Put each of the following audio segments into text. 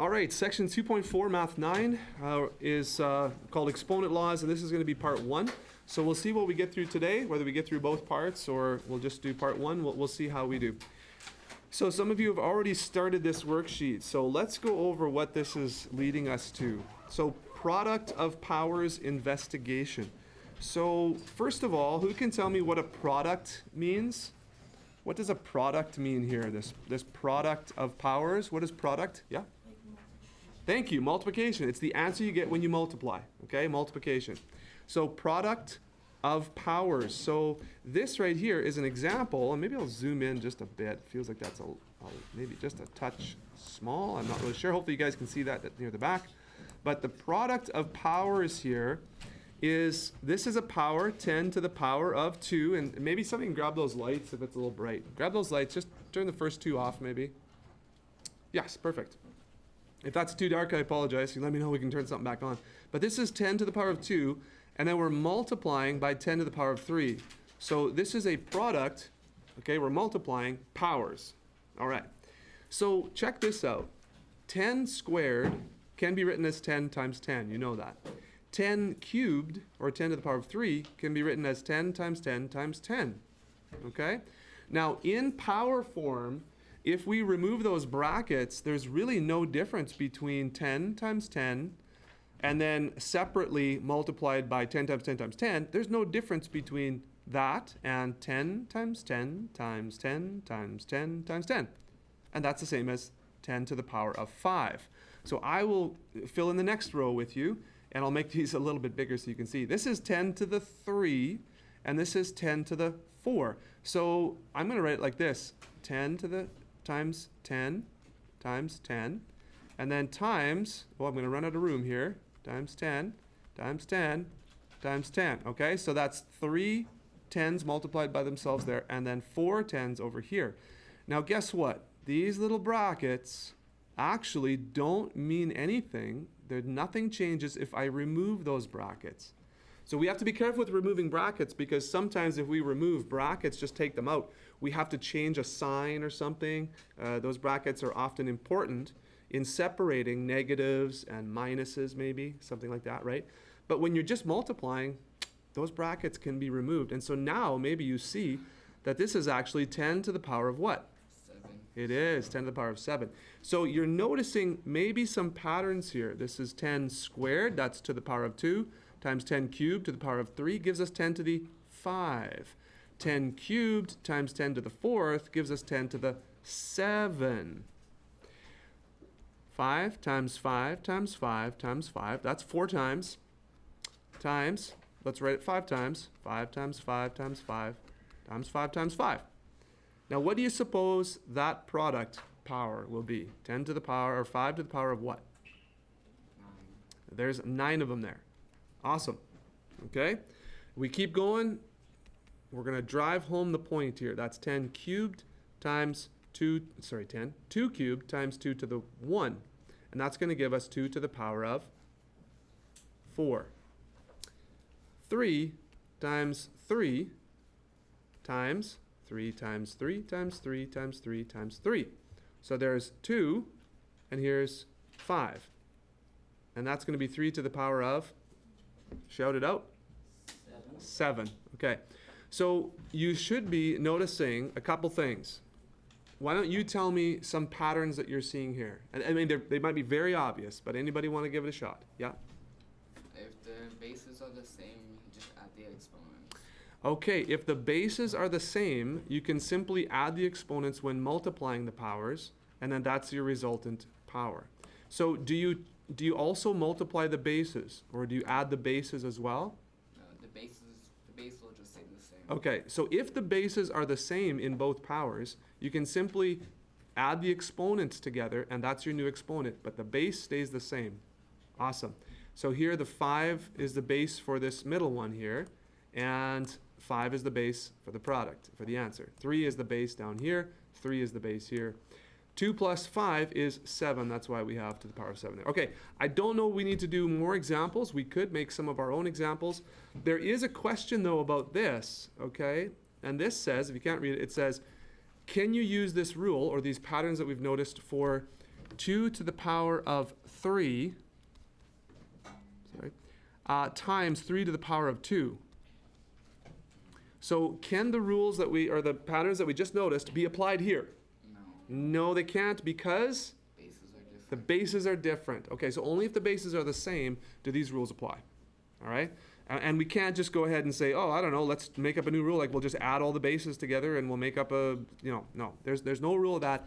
All right, section 2.4, Math 9, is called Exponent Laws, and this is going to be part 1. So we'll see what we get through today, whether we get through both parts or we'll just do part 1. We'll see how we do. So some of you have already started this worksheet, so let's go over what this is leading us to. So product of powers investigation. So first of all, who can tell me what a product means? What does a product mean here, this product of powers? What is product? Yeah? Thank you, multiplication. It's the answer you get when you multiply, okay? Multiplication. So product of powers. So this right here is an example, and maybe I'll zoom in just a bit. Feels like that's maybe just a touch small. I'm not really sure. Hopefully you guys can see that near the back. But the product of powers here is, this is a power, 10 to the power of 2, and maybe somebody can grab those lights if it's a little bright. Grab those lights, just turn the first 2 off maybe. Yes, perfect. If that's too dark, I apologize. You let me know, we can turn something back on. But this is 10 to the power of 2, and then we're multiplying by 10 to the power of 3. So this is a product, okay, we're multiplying powers. All right. So check this out. 10 squared can be written as 10 times 10. You know that. 10 cubed, or 10 to the power of 3, can be written as 10 times 10 times 10. Okay? Now, in power form, if we remove those brackets, there's really no difference between 10 times 10 and then separately multiplied by 10 times 10 times 10. There's no difference between that and 10 times 10 times 10 times 10 times 10. And that's the same as 10 to the power of 5. So I will fill in the next row with you, and I'll make these a little bit bigger so you can see. This is 10 to the 3, and this is 10 to the 4. So I'm going to write it like this. 10 to the times 10 times 10, and then times, well, I'm going to run out of room here, times 10 times 10 times 10. Okay, so that's 3 10s multiplied by themselves there, and then 4 10s over here. Now guess what? These little brackets actually don't mean anything. Nothing changes if I remove those brackets. So we have to be careful with removing brackets, because sometimes if we remove brackets, just take them out, we have to change a sign or something. Those brackets are often important in separating negatives and minuses, maybe, something like that, right? But when you're just multiplying, those brackets can be removed. And so now maybe you see that this is actually 10 to the power of what? 7. It is 10 to the power of 7. So you're noticing maybe some patterns here. This is 10 squared, that's to the power of 2, times 10 cubed to the power of 3 gives us 10 to the 5. 10 cubed times 10 to the 4th gives us 10 to the 7. 5 times 5 times 5 times 5, that's 4 times, times, let's write it 5 times, 5 times 5 times 5 times 5 times 5. Now what do you suppose that product power will be? 10 to the power, or 5 to the power of what? 9. There's 9 of them there. Awesome. Okay? We keep going. We're going to drive home the point here. That's 10 cubed times 2 cubed times 2 to the 1. And that's going to give us 2 to the power of 4. 3 times 3 times 3 times 3 times 3 times 3 times 3. So there's 2, and here's 5. And that's going to be 3 to the power of, shout it out. 7. Okay. So you should be noticing a couple things. Why don't you tell me some patterns that you're seeing here? And I mean, they might be very obvious, but anybody want to give it a shot? Yeah? If the bases are the same, you just add the exponents. Okay, if the bases are the same, you can simply add the exponents when multiplying the powers, and then that's your resultant power. So do you also multiply the bases, or do you add the bases as well? The base will just stay the same. Okay, so if the bases are the same in both powers, you can simply add the exponents together, and that's your new exponent, but the base stays the same. Awesome. So here the 5 is the base for this middle one here, and 5 is the base for the product, for the answer. 3 is the base down here, 3 is the base here. 2 plus 5 is 7. That's why we have to the power of 7 there. Okay, I don't know we need to do more examples. We could make some of our own examples. There is a question, though, about this, okay? And this says, if you can't read it, it says, can you use this rule or these patterns that we've noticed for 2 to the power of 3, times 3 to the power of 2. So can the rules that we, or the patterns that we just noticed, be applied here? No. No, they can't, because Bases are different. the bases are different. Okay, so only if the bases are the same do these rules apply. All right? And we can't just go ahead and say, oh, I don't know, let's make up a new rule, like we'll just add all the bases together and we'll make up a, no. There's no rule of that.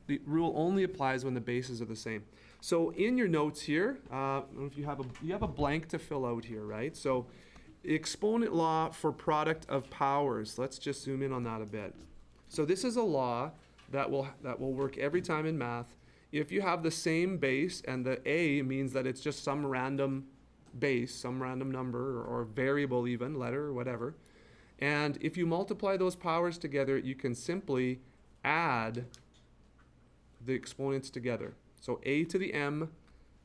The rule only applies when the bases are the same. So in your notes here, I don't know if you have a blank to fill out here, right? So exponent law for product of powers. Let's just zoom in on that a bit. So this is a law that will work every time in math. If you have the same base, and the a means that it's just some random base, some random number or variable, even letter or whatever, and if you multiply those powers together, you can simply add the exponents together. So a to the m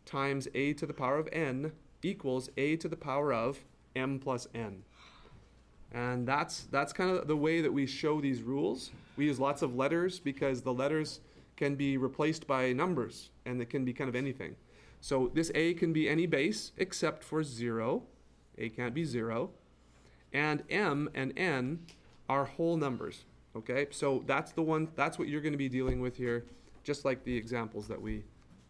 times a to the power of n equals a to the power of m plus n. And that's kind of the way that we show these rules. We use lots of letters because the letters can be replaced by numbers, and it can be kind of anything. So this a can be any base except for 0. A can't be 0. And m and n are whole numbers. Okay, so that's what you're going to be dealing with here, just like the examples that we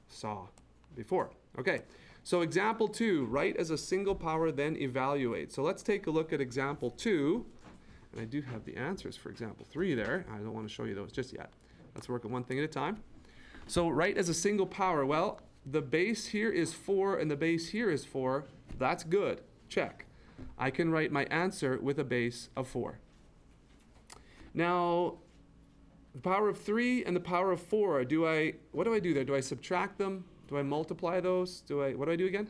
saw before. Okay, so example 2, write as a single power, then evaluate. So let's take a look at example 2. And I do have the answers for example 3 there. I don't want to show you those just yet. Let's work on one thing at a time. So write as a single power. Well, the base here is 4 and the base here is 4. That's good. Check. I can write my answer with a base of 4. Now, the power of 3 and the power of 4, what do I do there? Do I subtract them? Do I multiply those? What do I do again?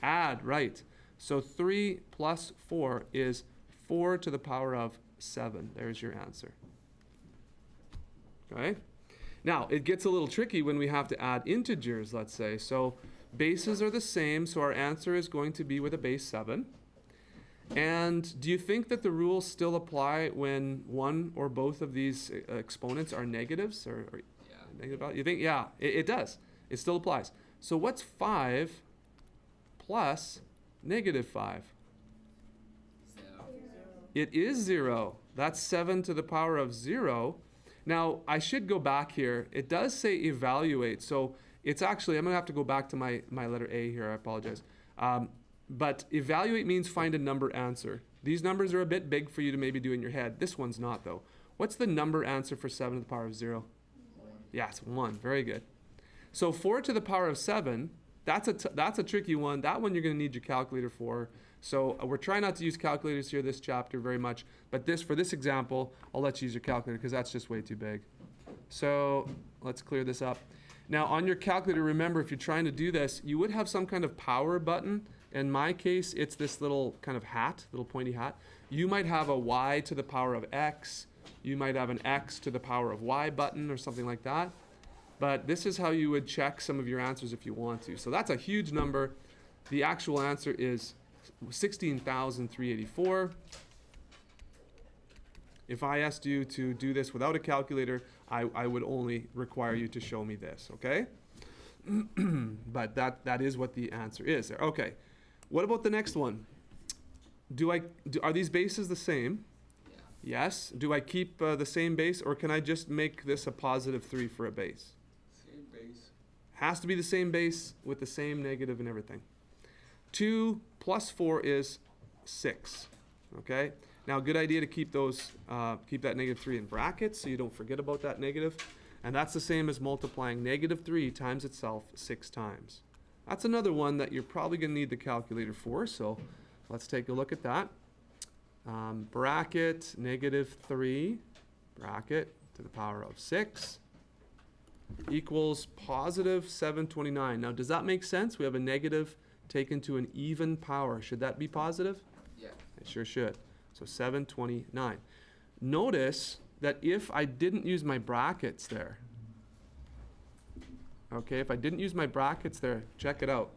Add, right. So 3 plus 4 is 4 to the power of 7. There's your answer. Okay? Now, it gets a little tricky when we have to add integers, let's say. So bases are the same, so our answer is going to be with a base 7. And do you think that the rules still apply when one or both of these exponents are negatives? Or Yeah. negative value? You think? Yeah, it does. It still applies. So what's 5 plus negative 5? 0. It is 0. That's 7 to the power of 0. Now, I should go back here. It does say evaluate. So it's actually, I'm going to have to go back to my letter A here. I apologize. But evaluate means find a number answer. These numbers are a bit big for you to maybe do in your head. This one's not, though. What's the number answer for 7 to the power of 0? 1. Yeah, it's 1. Very good. So 4 to the power of 7, that's a tricky one. That one you're going to need your calculator for. So we're trying not to use calculators here this chapter very much. But for this example, I'll let you use your calculator because that's just way too big. So let's clear this up. Now on your calculator, remember, if you're trying to do this, you would have some kind of power button. In my case, it's this little kind of hat, little pointy hat. You might have a y to the power of x. You might have an x to the power of y button or something like that. But this is how you would check some of your answers if you want to. So that's a huge number. The actual answer is 16,384. If I asked you to do this without a calculator, I would only require you to show me this, okay? But that is what the answer is there. Okay. What about the next one? Are these bases the same? Yeah. Yes. Do I keep the same base, or can I just make this a positive 3 for a base? Same base. Has to be the same base with the same negative and everything. 2 plus 4 is 6. Okay. Now, good idea to keep that negative 3 in brackets so you don't forget about that negative. And that's the same as multiplying negative 3 times itself 6 times. That's another one that you're probably going to need the calculator for. So let's take a look at that. Bracket negative 3 bracket to the power of 6 equals positive 729. Now, does that make sense? We have a negative taken to an even power. Should that be positive? Yeah. It sure should. So 729. Notice that if I didn't use my brackets there, okay, if I didn't use my brackets there, check it out.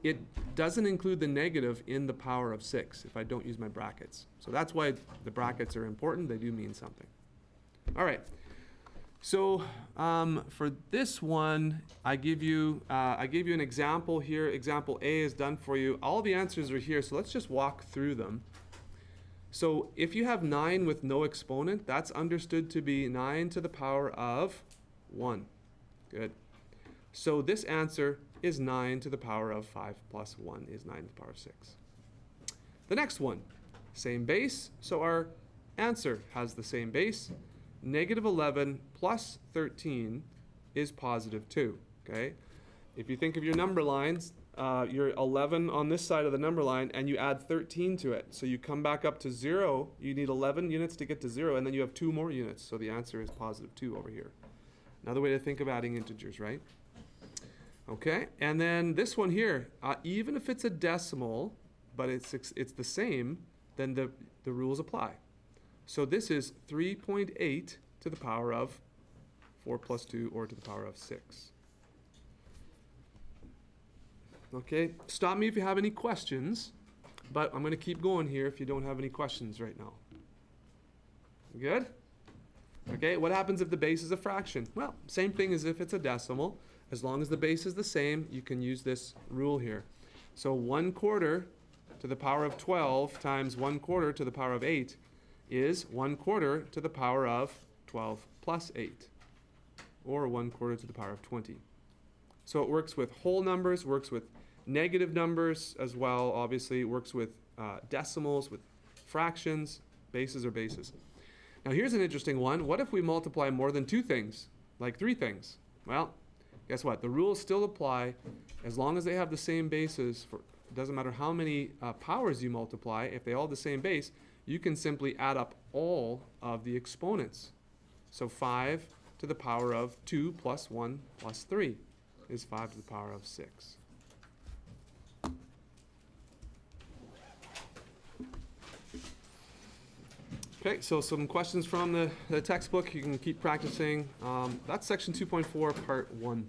It doesn't include the negative in the power of 6 if I don't use my brackets. So that's why the brackets are important. They do mean something. All right. So for this one, I gave you an example here. Example A is done for you. All the answers are here, so let's just walk through them. So if you have 9 with no exponent, that's understood to be 9 to the power of 1. Good. So this answer is 9 to the power of 5 plus 1 is 9 to the power of 6. The next one, same base, so our answer has the same base. Negative 11 plus 13 is positive 2, okay? If you think of your number lines, you're 11 on this side of the number line, and you add 13 to it. So you come back up to 0. You need 11 units to get to 0, and then you have 2 more units. So the answer is positive 2 over here. Another way to think of adding integers, right? Okay, and then this one here, even if it's a decimal, but it's the same, then the rules apply. So this is 3.8 to the power of 4 plus 2, or to the power of 6. Okay, stop me if you have any questions, but I'm going to keep going here if you don't have any questions right now. Good? Okay, what happens if the base is a fraction? Well, same thing as if it's a decimal. As long as the base is the same, you can use this rule here. So 1/4 to the power of 12 times 1/4 to the power of 8 is 1/4 to the power of 12 plus 8, or 1/4 to the power of 20. So it works with whole numbers, works with negative numbers as well, obviously. It works with decimals, with fractions. Bases are bases. Now here's an interesting one. What if we multiply more than 2 things, like 3 things? Well, guess what? The rules still apply as long as they have the same bases. It doesn't matter how many powers you multiply. If they all have the same base, you can simply add up all of the exponents. So 5 to the power of 2 plus 1 plus 3 is 5 to the power of 6. Okay, so some questions from the textbook. You can keep practicing. That's section 2.4, part 1.